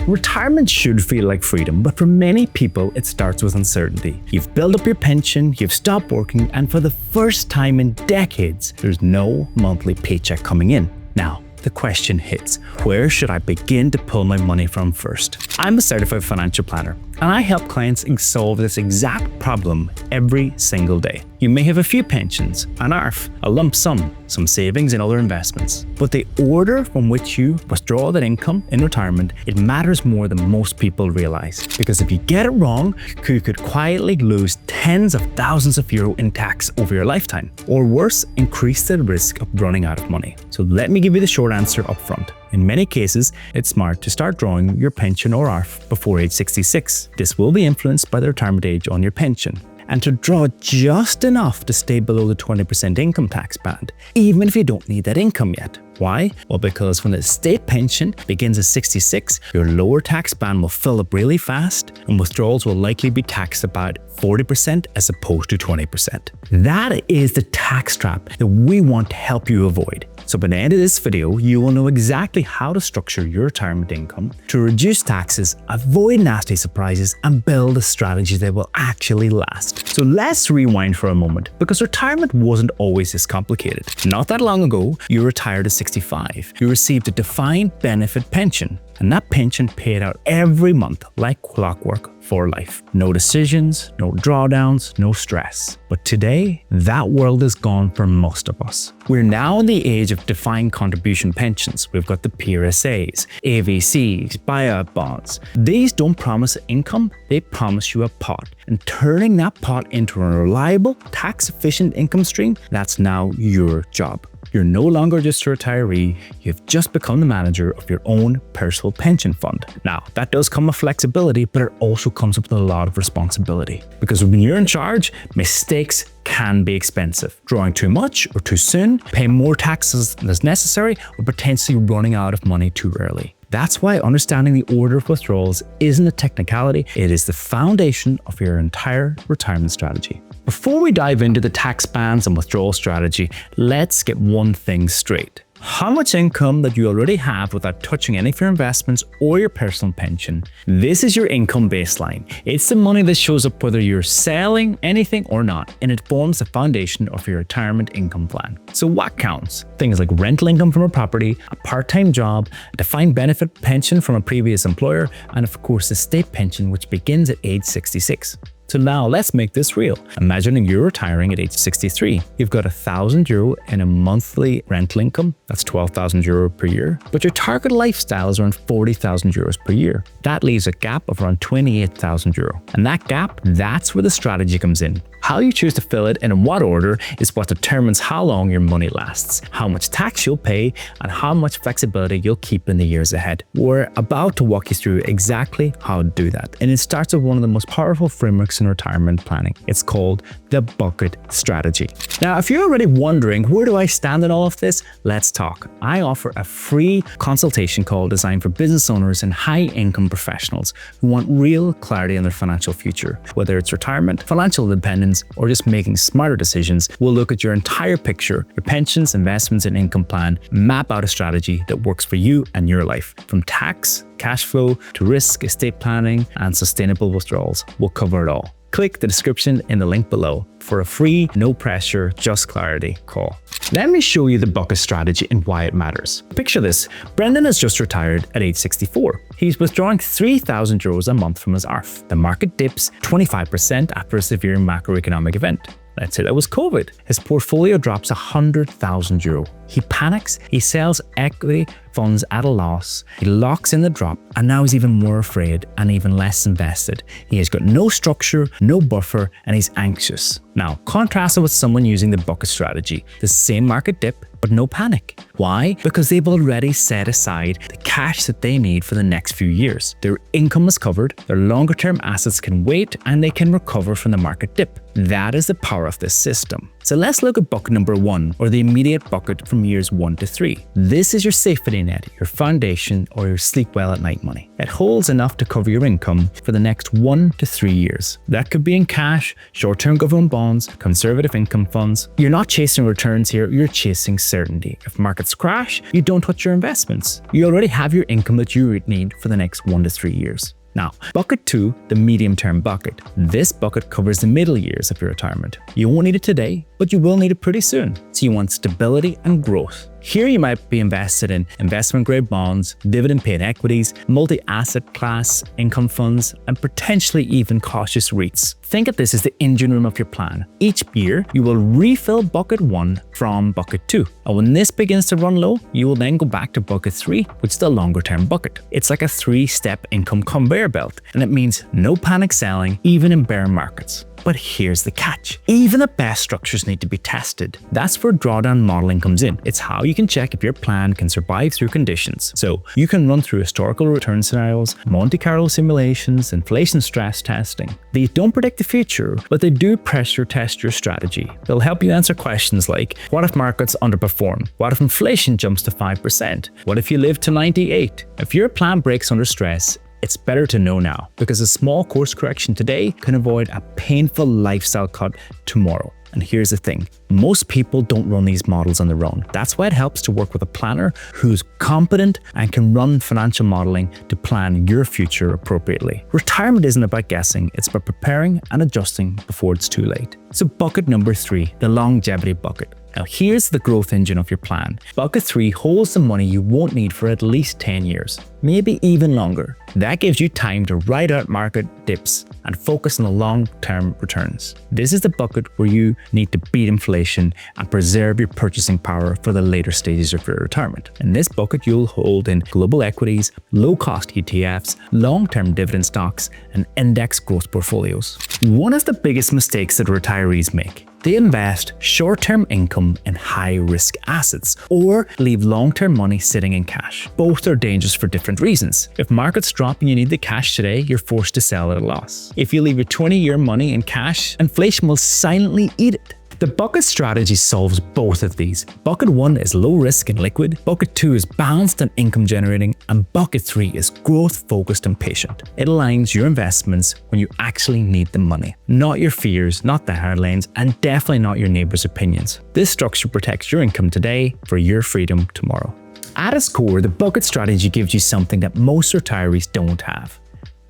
Retirement should feel like freedom, but for many people, it starts with uncertainty. You've built up your pension, you've stopped working, and for the first time in decades, there's no monthly paycheck coming in. Now, the question hits, where should I begin to pull my money from first? I'm a certified financial planner, and I help clients solve this exact problem every single day. You may have a few pensions, an ARF, a lump sum, some savings and other investments, but the order from which you withdraw that income in retirement, it matters more than most people realize. Because if you get it wrong, you could quietly lose tens of thousands of euros in tax over your lifetime, or worse, increase the risk of running out of money. So let me give you the short answer up front. In many cases, it's smart to start drawing your pension or ARF before age 66. This will be influenced by the retirement age on your pension. And to draw just enough to stay below the 20% income tax band, even if you don't need that income yet. Why? Well, because when the state pension begins at 66, your lower tax band will fill up really fast, and withdrawals will likely be taxed about 40% as opposed to 20%. That is the tax trap that we want to help you avoid. So by the end of this video, you will know exactly how to structure your retirement income to reduce taxes, avoid nasty surprises, and build a strategy that will actually last. So let's rewind for a moment, because retirement wasn't always this complicated. Not that long ago, you retired at 65. You received a defined benefit pension, and that pension paid out every month like clockwork for life. No decisions, no drawdowns, no stress. But today, that world is gone for most of us. We're now in the age of defined contribution pensions. We've got the PRSAs, AVCs, buyout bonds. These don't promise income, they promise you a pot. And turning that pot into a reliable, tax-efficient income stream, that's now your job. You're no longer just a retiree, you've just become the manager of your own personal pension fund. Now, that does come with flexibility, but it also comes with a lot of responsibility. Because when you're in charge, mistakes can be expensive. Drawing too much or too soon, paying more taxes than is necessary, or potentially running out of money too early. That's why understanding the order of withdrawals isn't a technicality, it is the foundation of your entire retirement strategy. Before we dive into the tax bands and withdrawal strategy, let's get one thing straight. How much income that you already have without touching any of your investments or your personal pension. This is your income baseline. It's the money that shows up whether you're selling anything or not, and it forms the foundation of your retirement income plan. So what counts? Things like rental income from a property, a part-time job, a defined benefit pension from a previous employer, and of course the state pension, which begins at age 66. So now let's make this real. Imagining you're retiring at age 63. You've got €1,000 in a monthly rental income. That's €12,000 per year. But your target lifestyle is around €40,000 per year. That leaves a gap of around €28,000. And that gap, that's where the strategy comes in. How you choose to fill it and in what order is what determines how long your money lasts, how much tax you'll pay, and how much flexibility you'll keep in the years ahead. We're about to walk you through exactly how to do that. And it starts with one of the most powerful frameworks in retirement planning. It's called the bucket strategy. Now, if you're already wondering, where do I stand in all of this? Let's talk. I offer a free consultation call designed for business owners and high-income professionals who want real clarity on their financial future. Whether it's retirement, financial independence, or just making smarter decisions, we'll look at your entire picture, your pensions, investments, and income plan, map out a strategy that works for you and your life. From tax, cash flow, to risk, estate planning, and sustainable withdrawals. We'll cover it all. Click the description in the link below for a free, no pressure, just clarity call. Let me show you the bucket strategy and why it matters. Picture this, Brendan has just retired at age 64. He's withdrawing €3,000 a month from his ARF. The market dips 25% after a severe macroeconomic event. Let's say that was COVID. His portfolio drops €100,000. He panics, he sells equity funds at a loss, he locks in the drop, and now he's even more afraid and even less invested. He has got no structure, no buffer, and he's anxious. Now, contrast it with someone using the bucket strategy. The same market dip, but no panic. Why? Because they've already set aside the cash that they need for the next few years. Their income is covered, their longer term assets can wait, and they can recover from the market dip. That is the power of this system. So let's look at bucket number 1, or the immediate bucket from years 1 to 3. This is your safety net, your foundation, or your sleep well at night money. It holds enough to cover your income for the next 1 to 3 years. That could be in cash, short-term government bonds, conservative income funds. You're not chasing returns here, you're chasing certainty. If markets crash, you don't touch your investments. You already have your income that you need for the next 1 to 3 years. Now, bucket 2, the medium-term bucket. This bucket covers the middle years of your retirement. You won't need it today, but you will need it pretty soon. So you want stability and growth. Here you might be invested in investment-grade bonds, dividend-paying equities, multi-asset class income funds, and potentially even cautious REITs. Think of this as the engine room of your plan. Each year, you will refill bucket 1 from bucket 2. And when this begins to run low, you will then go back to bucket 3, which is the longer-term bucket. It's like a 3-step income conveyor belt, and it means no panic selling, even in bear markets. But here's the catch. Even the best structures need to be tested. That's where drawdown modeling comes in. It's how you can check if your plan can survive through conditions. So you can run through historical return scenarios, Monte Carlo simulations, inflation stress testing. They don't predict the future, but they do pressure test your strategy. They'll help you answer questions like, what if markets underperform? What if inflation jumps to 5%? What if you live to 98? If your plan breaks under stress, it's better to know now, because a small course correction today can avoid a painful lifestyle cut tomorrow. And here's the thing, most people don't run these models on their own. That's why it helps to work with a planner who's competent and can run financial modeling to plan your future appropriately. Retirement isn't about guessing, it's about preparing and adjusting before it's too late. So bucket number 3, the longevity bucket. Now here's the growth engine of your plan. Bucket 3 holds the money you won't need for at least 10 years, maybe even longer. That gives you time to ride out market dips and focus on the long-term returns. This is the bucket where you need to beat inflation and preserve your purchasing power for the later stages of your retirement. In this bucket, you'll hold in global equities, low-cost ETFs, long-term dividend stocks, and index growth portfolios. One of the biggest mistakes that retirees make: they invest short-term income in high-risk assets or leave long-term money sitting in cash. Both are dangerous for different reasons. If markets drop and you need the cash today, you're forced to sell at a loss. If you leave your 20-year money in cash, inflation will silently eat it. The bucket strategy solves both of these. Bucket 1 is low risk and liquid, bucket 2 is balanced and income generating, and bucket 3 is growth focused and patient. It aligns your investments when you actually need the money, not your fears, not the headlines, and definitely not your neighbor's opinions. This structure protects your income today for your freedom tomorrow. At its core, the bucket strategy gives you something that most retirees don't have: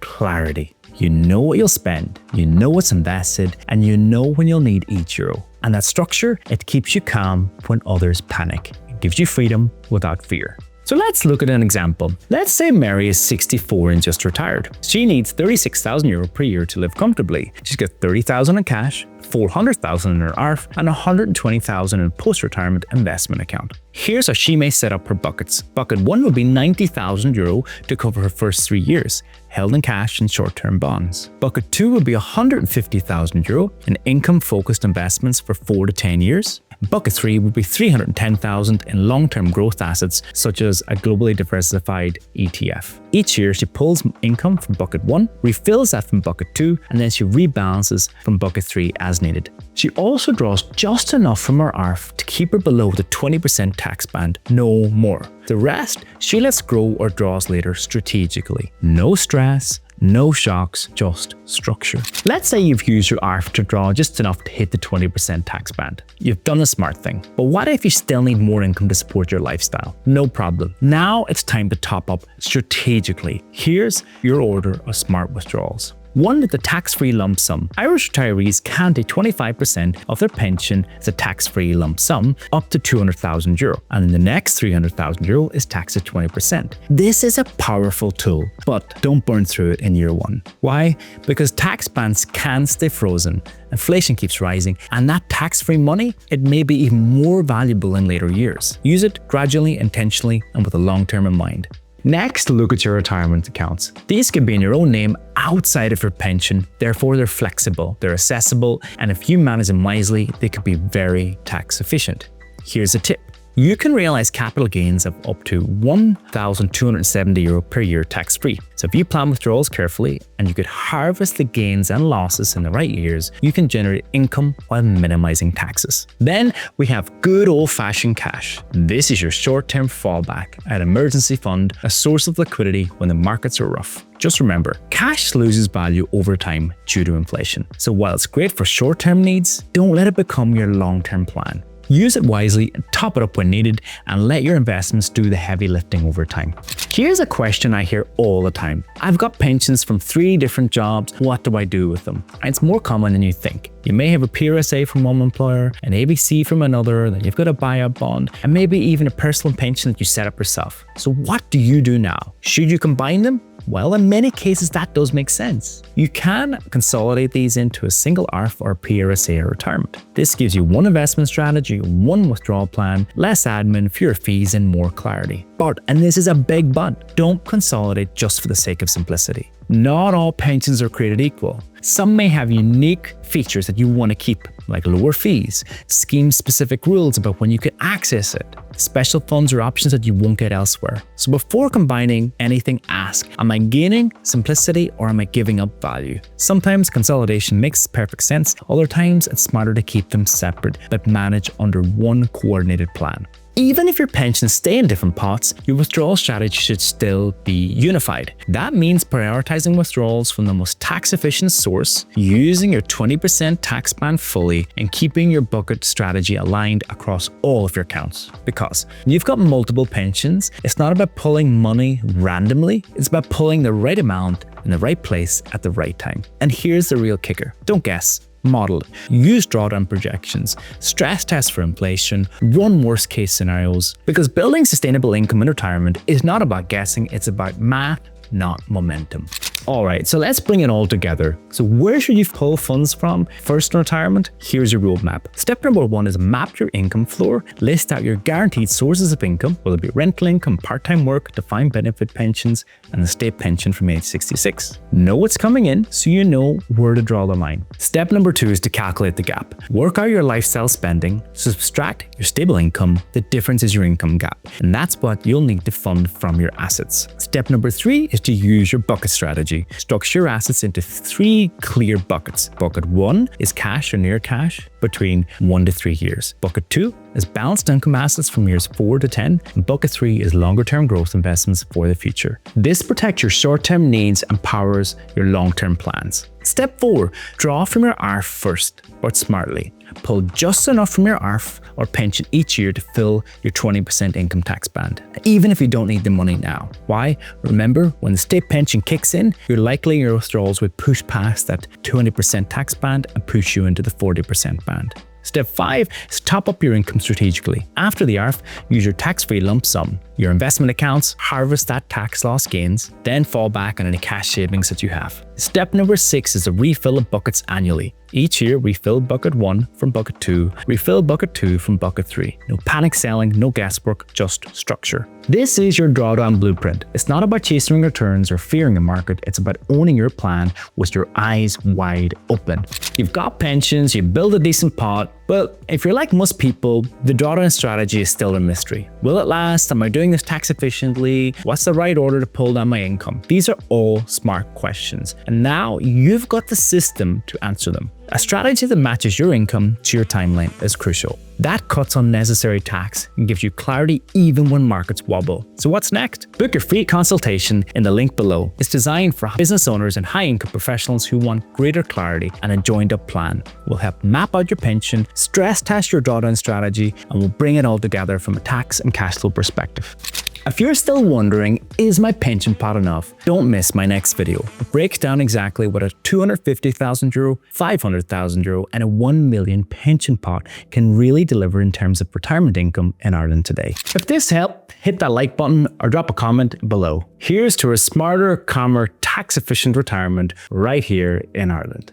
clarity. You know what you'll spend, you know what's invested, and you know when you'll need each euro. And that structure, it keeps you calm when others panic. It gives you freedom without fear. So let's look at an example. Let's say Mary is 64 and just retired. She needs 36,000 euro per year to live comfortably. She's got 30,000 in cash, 400,000 in her ARF, and 120,000 in a post-retirement investment account. Here's how she may set up her buckets. Bucket 1 would be 90,000 euro to cover her first 3 years, held in cash and short-term bonds. Bucket 2 would be 150,000 euro in income-focused investments for 4 to 10 years. Bucket 3 would be 310,000 in long-term growth assets, such as a globally diversified ETF. Each year, she pulls income from bucket 1, refills that from bucket 2, and then she rebalances from bucket 3 as needed. She also draws just enough from her ARF to keep her below the 20% tax band, no more. The rest, she lets grow or draws later strategically. No stress, no shocks, just structure. Let's say you've used your ARF to draw just enough to hit the 20% tax band. You've done the smart thing. But what if you still need more income to support your lifestyle? No problem. Now it's time to top up strategically. Here's your order of smart withdrawals. 1 with the tax-free lump sum. Irish retirees can take 25% of their pension as a tax-free lump sum up to 200,000 euro, and the next 300,000 euro is taxed at 20%. This is a powerful tool, but don't burn through it in year 1. Why? Because tax bands can stay frozen, inflation keeps rising, and that tax-free money, it may be even more valuable in later years. Use it gradually, intentionally, and with a long term in mind. Next, look at your retirement accounts. These can be in your own name outside of your pension, therefore they're flexible, they're accessible, and if you manage them wisely, they could be very tax efficient. Here's a tip. You can realize capital gains of up to €1,270 per year tax-free. So if you plan withdrawals carefully and you could harvest the gains and losses in the right years, you can generate income while minimizing taxes. Then we have good old-fashioned cash. This is your short-term fallback, an emergency fund, a source of liquidity when the markets are rough. Just remember, cash loses value over time due to inflation. So while it's great for short-term needs, don't let it become your long-term plan. Use it wisely and top it up when needed, and let your investments do the heavy lifting over time. Here's a question I hear all the time. I've got pensions from 3 different jobs. What do I do with them? And it's more common than you think. You may have a PRSA from one employer, an ABC from another, then you've got a buyout bond, and maybe even a personal pension that you set up yourself. So what do you do now? Should you combine them? Well, in many cases, that does make sense. You can consolidate these into a single ARF or PRSA retirement. This gives you one investment strategy, one withdrawal plan, less admin, fewer fees, and more clarity. But, and this is a big but, don't consolidate just for the sake of simplicity. Not all pensions are created equal. Some may have unique features that you want to keep, like lower fees, scheme-specific rules about when you can access it, special funds or options that you won't get elsewhere. So before combining anything, ask, am I gaining simplicity or am I giving up value? Sometimes consolidation makes perfect sense, other times it's smarter to keep them separate but manage under one coordinated plan. Even if your pensions stay in different pots, your withdrawal strategy should still be unified. That means prioritizing withdrawals from the most tax-efficient source, using your 20% tax band fully, and keeping your bucket strategy aligned across all of your accounts. Because when you've got multiple pensions, it's not about pulling money randomly, it's about pulling the right amount in the right place at the right time. And here's the real kicker. Don't guess. Model it. Use drawdown projections, stress test for inflation, run worst case scenarios, because building sustainable income in retirement is not about guessing, it's about math, not momentum. Alright, so let's bring it all together. So where should you pull funds from? First in retirement, here's your roadmap. Step number 1 is map your income floor, list out your guaranteed sources of income, whether it be rental income, part-time work, defined benefit pensions, and the state pension from age 66. Know what's coming in so you know where to draw the line. Step number 2 is to calculate the gap. Work out your lifestyle spending, subtract your stable income, the difference is your income gap. And that's what you'll need to fund from your assets. Step number 3 is to use your bucket strategy. Structure your assets into 3 clear buckets. Bucket 1 is cash or near cash between 1 to 3 years. Bucket 2 is balanced income assets from years 4 to 10. And bucket 3 is longer term growth investments for the future. This protects your short-term needs and powers your long-term plans. Step 4, draw from your ARF first, but smartly. Pull just enough from your ARF or pension each year to fill your 20% income tax band, even if you don't need the money now. Why? Remember, when the state pension kicks in, you're likely your withdrawals would push past that 20% tax band and push you into the 40% band. Step 5 is top up your income strategically. After the ARF, use your tax-free lump sum. Your investment accounts, harvest that tax loss gains, then fall back on any cash savings that you have. Step number 6 is to refill the buckets annually. Each year, refill bucket 1 from bucket 2, refill bucket 2 from bucket 3. No panic selling, no guesswork, just structure. This is your drawdown blueprint. It's not about chasing returns or fearing the market, it's about owning your plan with your eyes wide open. You've got pensions, you build a decent pot, but if you're like most people, the drawdown strategy is still a mystery. Will it last? Am I doing this tax efficiently? What's the right order to pull down my income? These are all smart questions, and now you've got the system to answer them. A strategy that matches your income to your timeline is crucial. That cuts unnecessary tax and gives you clarity even when markets wobble. So what's next? Book your free consultation in the link below. It's designed for business owners and high-income professionals who want greater clarity and a joined-up plan. We'll help map out your pension, stress test your drawdown strategy, and we'll bring it all together from a tax and cash flow perspective. If you're still wondering, is my pension pot enough? Don't miss my next video. It breaks down exactly what a €250,000, €500,000 and a €1 million pension pot can really deliver in terms of retirement income in Ireland today. If this helped, hit that like button or drop a comment below. Here's to a smarter, calmer, tax-efficient retirement right here in Ireland.